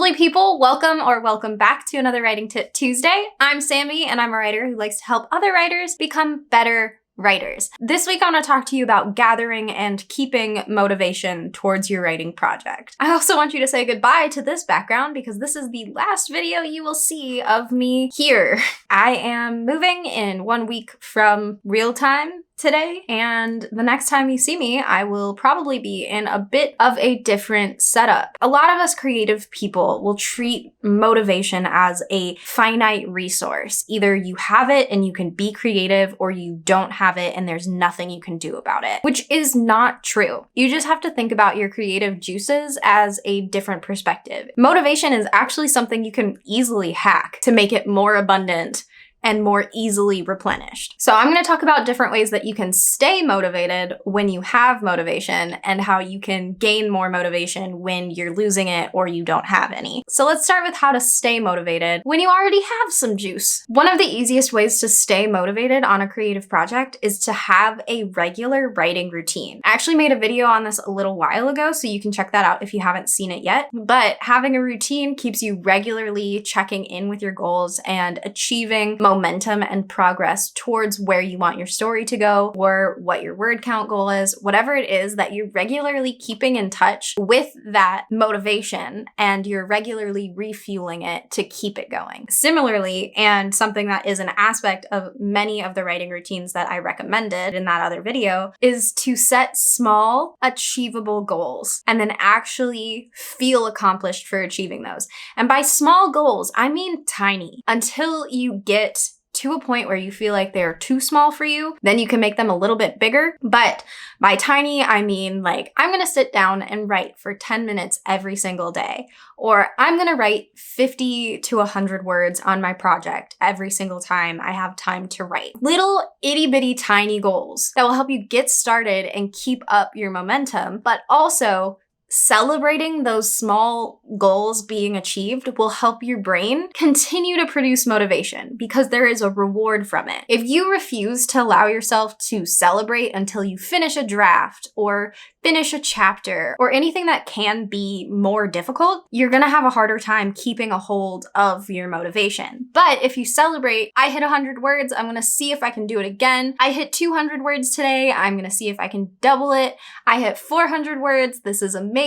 Lovely people, welcome back to another Writing Tip Tuesday. I'm Sammy and I'm a writer who likes to help other writers become better writers. This week I want to talk to you about gathering and keeping motivation towards your writing project. I also want you to say goodbye to this background because this is the last video you will see of me here. I am moving in 1 week from real time today, and the next time you see me, I will probably be in a bit of a different setup. A lot of us creative people will treat motivation as a finite resource. Either you have it and you can be creative, or you don't have it and there's nothing you can do about it, which is not true. You just have to think about your creative juices as a different perspective. Motivation is actually something you can easily hack to make it more abundant and more easily replenished. So I'm going to talk about different ways that you can stay motivated when you have motivation and how you can gain more motivation when you're losing it or you don't have any. So let's start with how to stay motivated when you already have some juice. One of the easiest ways to stay motivated on a creative project is to have a regular writing routine. I actually made a video on this a little while ago, so you can check that out if you haven't seen it yet. But having a routine keeps you regularly checking in with your goals and achieving momentum and progress towards where you want your story to go, or what your word count goal is, whatever it is that you're regularly keeping in touch with that motivation and you're regularly refueling it to keep it going. Similarly, and something that is an aspect of many of the writing routines that I recommended in that other video, is to set small, achievable goals and then actually feel accomplished for achieving those. And by small goals, I mean tiny, until you get to a point where you feel like they're too small for you. Then you can make them a little bit bigger. But by tiny, I mean like, I'm gonna sit down and write for 10 minutes every single day. Or I'm gonna write 50 to 100 words on my project every single time I have time to write. Little itty bitty tiny goals that will help you get started and keep up your momentum, but also celebrating those small goals being achieved will help your brain continue to produce motivation because there is a reward from it. If you refuse to allow yourself to celebrate until you finish a draft or finish a chapter or anything that can be more difficult, you're gonna have a harder time keeping a hold of your motivation. But if you celebrate, I hit 100 words, I'm gonna see if I can do it again. I hit 200 words today, I'm gonna see if I can double it. I hit 400 words, this is amazing.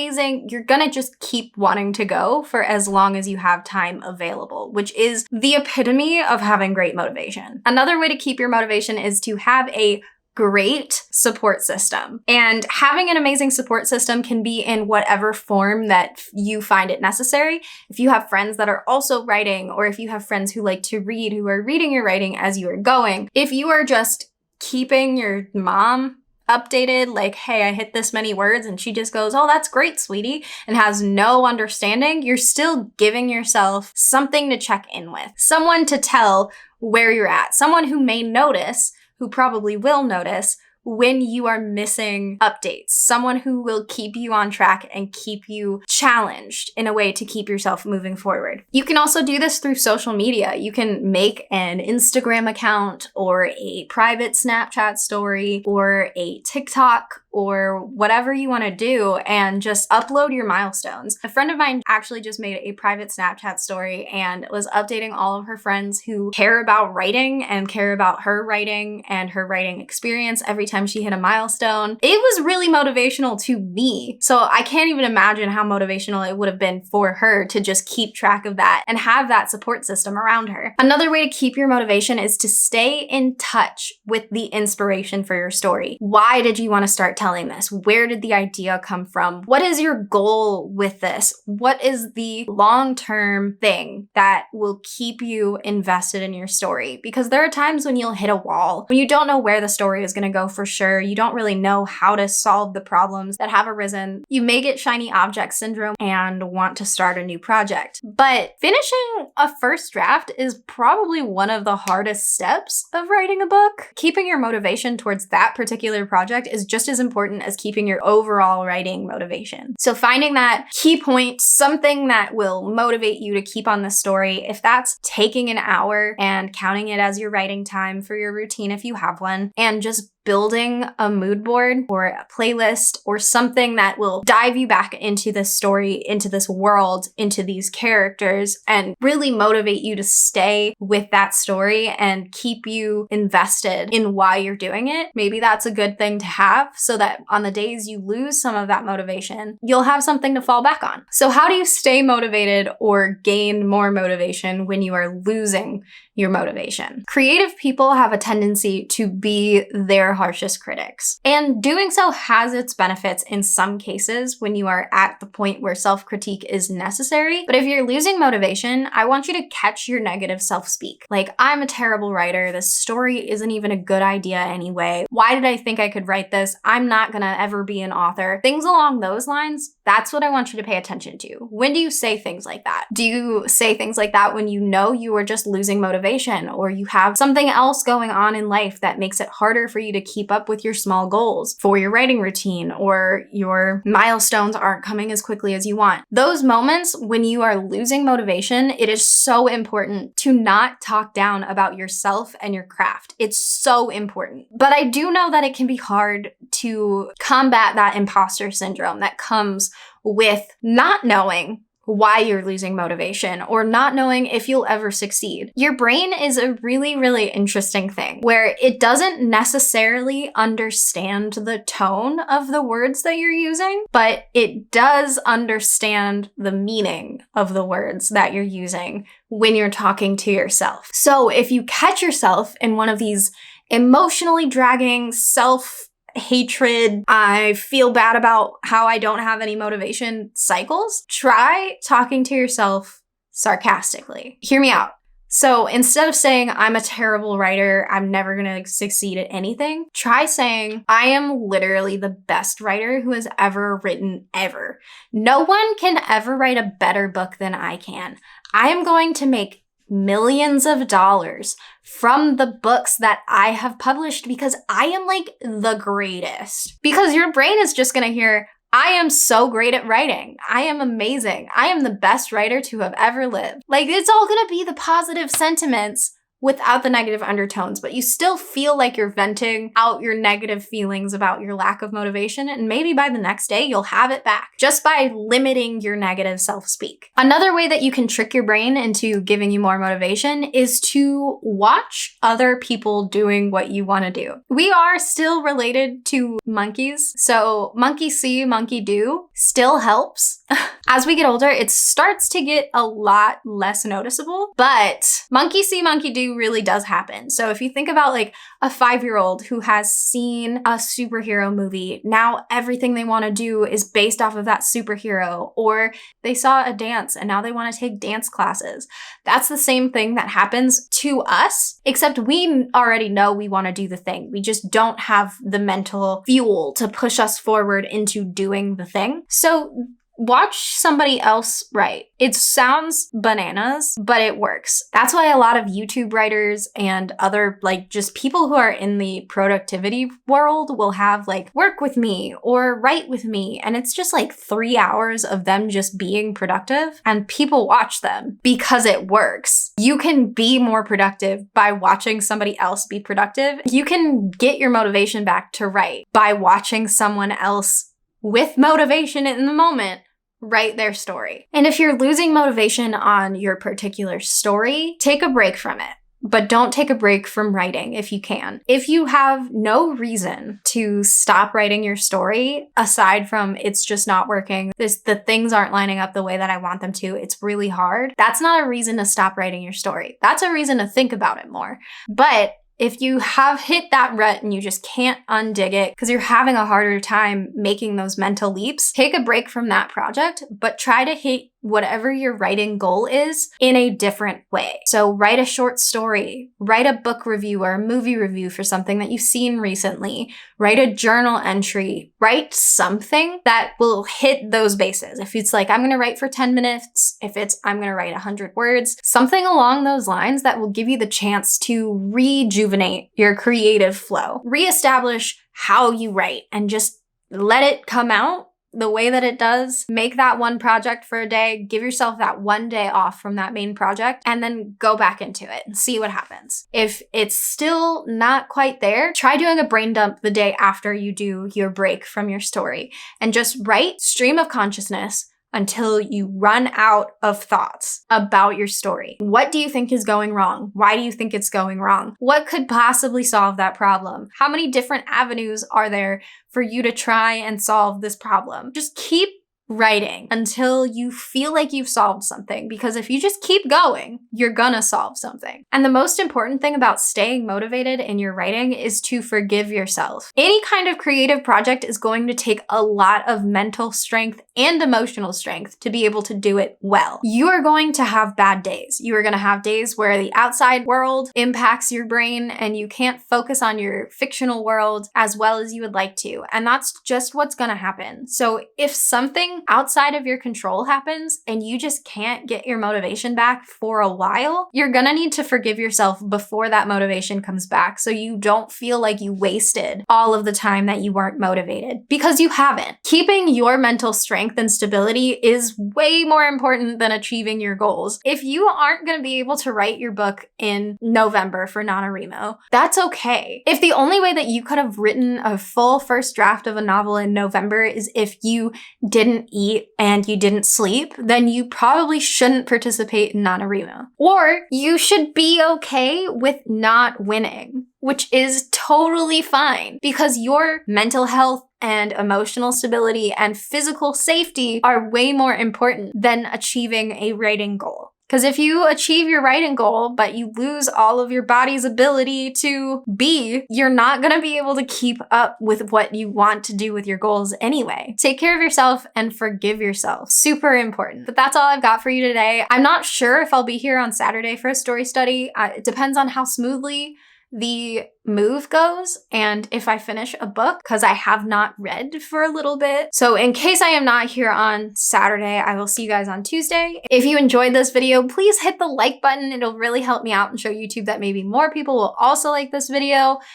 You're gonna just keep wanting to go for as long as you have time available, which is the epitome of having great motivation. Another way to keep your motivation is to have a great support system. And having an amazing support system can be in whatever form that you find it necessary. If you have friends that are also writing, or if you have friends who like to read, who are reading your writing as you are going, if you are just keeping your mom updated, like, hey, I hit this many words, and she just goes, oh, that's great, sweetie, and has no understanding, you're still giving yourself something to check in with, someone to tell where you're at, someone who may notice, who probably will notice when you are missing updates, someone who will keep you on track and keep you challenged in a way to keep yourself moving forward. You can also do this through social media. You can make an Instagram account or a private Snapchat story or a TikTok or whatever you want to do and just upload your milestones. A friend of mine actually just made a private Snapchat story and was updating all of her friends who care about writing and care about her writing and her writing experience every time she hit a milestone. It was really motivational to me. So I can't even imagine how motivational it would have been for her to just keep track of that and have that support system around her. Another way to keep your motivation is to stay in touch with the inspiration for your story. Why did you want to start telling this? Where did the idea come from? What is your goal with this? What is the long-term thing that will keep you invested in your story? Because there are times when you'll hit a wall, when you don't know where the story is going to go for sure. You don't really know how to solve the problems that have arisen. You may get shiny object syndrome and want to start a new project. But finishing a first draft is probably one of the hardest steps of writing a book. Keeping your motivation towards that particular project is just as important as keeping your overall writing motivation. So finding that key point, something that will motivate you to keep on the story, if that's taking an hour and counting it as your writing time for your routine if you have one, and just building a mood board or a playlist or something that will dive you back into this story, into this world, into these characters, and really motivate you to stay with that story and keep you invested in why you're doing it. Maybe that's a good thing to have so that on the days you lose some of that motivation, you'll have something to fall back on. So how do you stay motivated or gain more motivation when you are losing your motivation? Creative people have a tendency to be their harshest critics. And doing so has its benefits in some cases when you are at the point where self-critique is necessary. But if you're losing motivation, I want you to catch your negative self-speak. Like, I'm a terrible writer. This story isn't even a good idea anyway. Why did I think I could write this? I'm not gonna ever be an author. Things along those lines, that's what I want you to pay attention to. When do you say things like that? Do you say things like that when you know you are just losing motivation, or you have something else going on in life that makes it harder for you to keep up with your small goals for your writing routine, or your milestones aren't coming as quickly as you want? Those moments when you are losing motivation, it is so important to not talk down about yourself and your craft. It's so important. But I do know that it can be hard to combat that imposter syndrome that comes with not knowing why you're losing motivation or not knowing if you'll ever succeed. Your brain is a really, really interesting thing where it doesn't necessarily understand the tone of the words that you're using, but it does understand the meaning of the words that you're using when you're talking to yourself. So if you catch yourself in one of these emotionally dragging self-hatred, I feel bad about how I don't have any motivation cycles, try talking to yourself sarcastically. Hear me out. So instead of saying, I'm a terrible writer, I'm never gonna succeed at anything, try saying, I am literally the best writer who has ever written ever. No one can ever write a better book than I can. I am going to make millions of dollars from the books that I have published because I am like the greatest. Because your brain is just gonna hear, I am so great at writing. I am amazing. I am the best writer to have ever lived. Like, it's all gonna be the positive sentiments without the negative undertones, but you still feel like you're venting out your negative feelings about your lack of motivation, and maybe by the next day you'll have it back just by limiting your negative self-speak. Another way that you can trick your brain into giving you more motivation is to watch other people doing what you want to do. We are still related to monkeys, so monkey see, monkey do still helps. As we get older, it starts to get a lot less noticeable, but monkey see, monkey do really does happen. So if you think about like a 5-year-old who has seen a superhero movie, now everything they want to do is based off of that superhero, or they saw a dance and now they want to take dance classes. That's the same thing that happens to us, except we already know we want to do the thing. We just don't have the mental fuel to push us forward into doing the thing. So watch somebody else write. It sounds bananas, but it works. That's why a lot of YouTube writers and other like just people who are in the productivity world will have like work with me or write with me. And it's just like 3 hours of them just being productive, and people watch them because it works. You can be more productive by watching somebody else be productive. You can get your motivation back to write by watching someone else with motivation in the moment write their story. And if you're losing motivation on your particular story, take a break from it. But don't take a break from writing if you can. If you have no reason to stop writing your story, aside from it's just not working, the things aren't lining up the way that I want them to, it's really hard, that's not a reason to stop writing your story. That's a reason to think about it more. But if you have hit that rut and you just can't undig it because you're having a harder time making those mental leaps, take a break from that project, but try to hit whatever your writing goal is in a different way. So write a short story, write a book review or a movie review for something that you've seen recently, write a journal entry, write something that will hit those bases. If it's like, I'm going to write for 10 minutes, if it's, I'm going to write 100 words, something along those lines that will give you the chance to rejuvenate your creative flow, reestablish how you write, and just let it come out the way that it does, make that one project for a day, give yourself that one day off from that main project, and then go back into it and see what happens. If it's still not quite there, try doing a brain dump the day after you do your break from your story and just write stream of consciousness until you run out of thoughts about your story. What do you think is going wrong? Why do you think it's going wrong? What could possibly solve that problem? How many different avenues are there for you to try and solve this problem? Just keep writing until you feel like you've solved something, because if you just keep going, you're gonna solve something. And the most important thing about staying motivated in your writing is to forgive yourself. Any kind of creative project is going to take a lot of mental strength and emotional strength to be able to do it well. You are going to have bad days. You are going to have days where the outside world impacts your brain and you can't focus on your fictional world as well as you would like to. And that's just what's going to happen. So if something outside of your control happens and you just can't get your motivation back for a while, you're gonna need to forgive yourself before that motivation comes back, so you don't feel like you wasted all of the time that you weren't motivated, because you haven't. Keeping your mental strength and stability is way more important than achieving your goals. If you aren't gonna be able to write your book in November for NaNoWriMo, that's okay. If the only way that you could have written a full first draft of a novel in November is if you didn't eat and you didn't sleep, then you probably shouldn't participate in NaNoWriMo. Or you should be okay with not winning, which is totally fine, because your mental health and emotional stability and physical safety are way more important than achieving a writing goal. Because if you achieve your writing goal, but you lose all of your body's ability to be, you're not going to be able to keep up with what you want to do with your goals anyway. Take care of yourself and forgive yourself. Super important. But that's all I've got for you today. I'm not sure if I'll be here on Saturday for a story study. It depends on how smoothly the move goes and if I finish a book, because I have not read for a little bit. So in case I am not here on Saturday, I will see you guys on Tuesday. If you enjoyed this video, please hit the like button. It'll really help me out and show YouTube that maybe more people will also like this video.